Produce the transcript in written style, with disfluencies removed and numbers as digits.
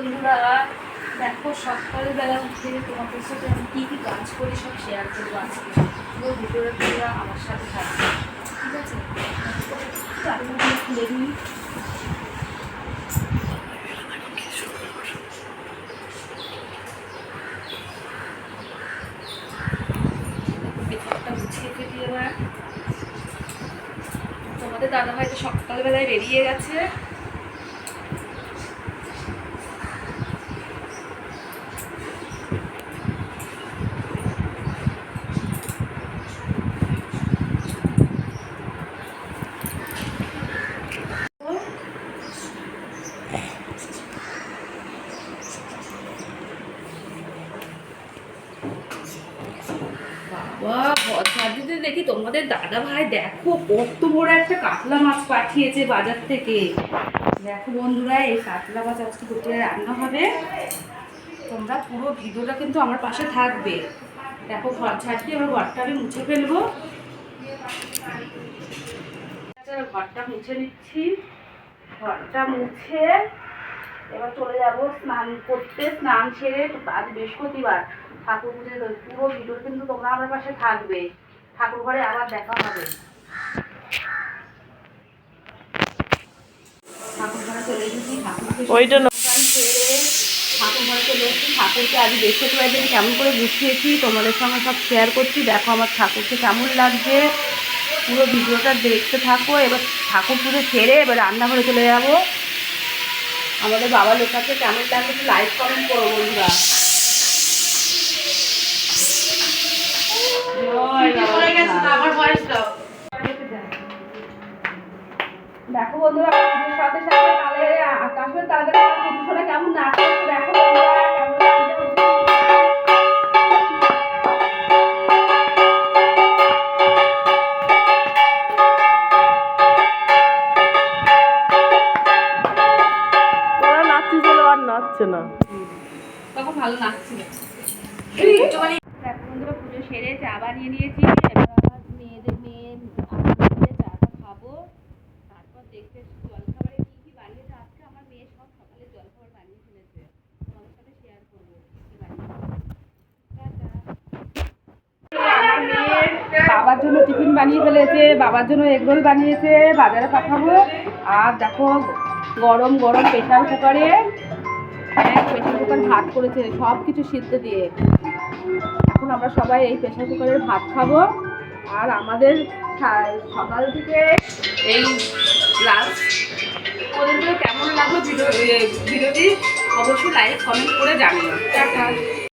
বন্ধুরা, দেখো সকালবেলা উঠে তোমাদের সাথে আমি কী কী কাজ করি সব শেয়ার করবো আজকে। পুরো ভিডিওটা তোমরা আমার সাথে থাকবে, ঠিক আছে? চারিদিকে খুলে দিই। পেছনটা গুছিয়ে ফেলি এবার। তোমাদের দাদাভাই তো সকালবেলায় বেরিয়ে গেছে। দিতে দেখি তোমাদের দাদা ভাই দেখো কত বড় একটা কাতলা মাছ পাঠিয়েছে বাজার থেকে। দেখো বন্ধুরা, এই কাতলা মাছ আজকে দুপুরে রান্না হবে। তোমরা পুরো ভিডিওটা কিন্তু আমার পাশে থাকবে। দেখো ঘর ঝাড় দিয়ে এবার ঘরটা আমি মুছে ফেলবো। ঘরটা মুছে নিচ্ছি। ঘরটা মুছে এবার চলে যাব স্নান করতে। স্নান সেরে আজ বৃহস্পতিবার, ঠাকুর পুজো। পুরো ভিডিও কিন্তু তোমরা আমার পাশে থাকবে। ঠাকুর ঘরে আবার দেখা হবে। ঠাকুর ঘরে চলে এসেছি। ঠাকুরকে সেরে ঠাকুর ঘরে চলে এসেছি। ঠাকুরকে আজ বৃহস্পতিবার দিন কেমন করে গুছিয়েছি তোমাদের সঙ্গে সব শেয়ার করছি। দেখো আমার ঠাকুরকে কেমন লাগছে, পুরো ভিডিওটা দেখতে থাকো। এবার ঠাকুর পুজো সেরে এবার রান্নাঘরে চলে যাব। আমাদের বাবা লোকাকে কেমন লাগছে একটু লাইক কমেন্ট করো বন্ধুরা। দেখো বন্ধুরা, পুজোর সাথে সাথে তাহলে আকাশের তাদের পুজোটা কেমন নাচছে দেখো বন্ধুরা। ওরা নাচছিল আর নাচছে না, তখন ভালো নাচছিল। দেখো বন্ধুরা, পুজো সেরে চা বানিয়ে নিয়েছি। এবার আবার মেয়ে চাটা খাবো। তারপর দেখতে জলখাবারে কি কি বানিয়েছে আজকে আমার মেয়ে। সব সকালে জলখাবার বানিয়ে ফেলেছে, তোমাদের সাথে শেয়ার করবো কি বানিয়েছে। বাবার জন্য টিফিন বানিয়ে ফেলেছে, বাবার জন্য এগরোল বানিয়েছে, বাজারে পাঠাবো। আর দেখো গরম গরম প্রেশার কুকারে ভাত করেছে, সব কিছু সিদ্ধ দিয়ে। এখন আমরা সবাই এই প্রেশার কুকারের ভাত খাবো। আর আমাদের সকাল থেকে এই লাঞ্চ পর্যন্ত কেমন লাগলো ভিডিওটি অবশ্যই লাইক কমেন্ট করে জানিও। টাটা।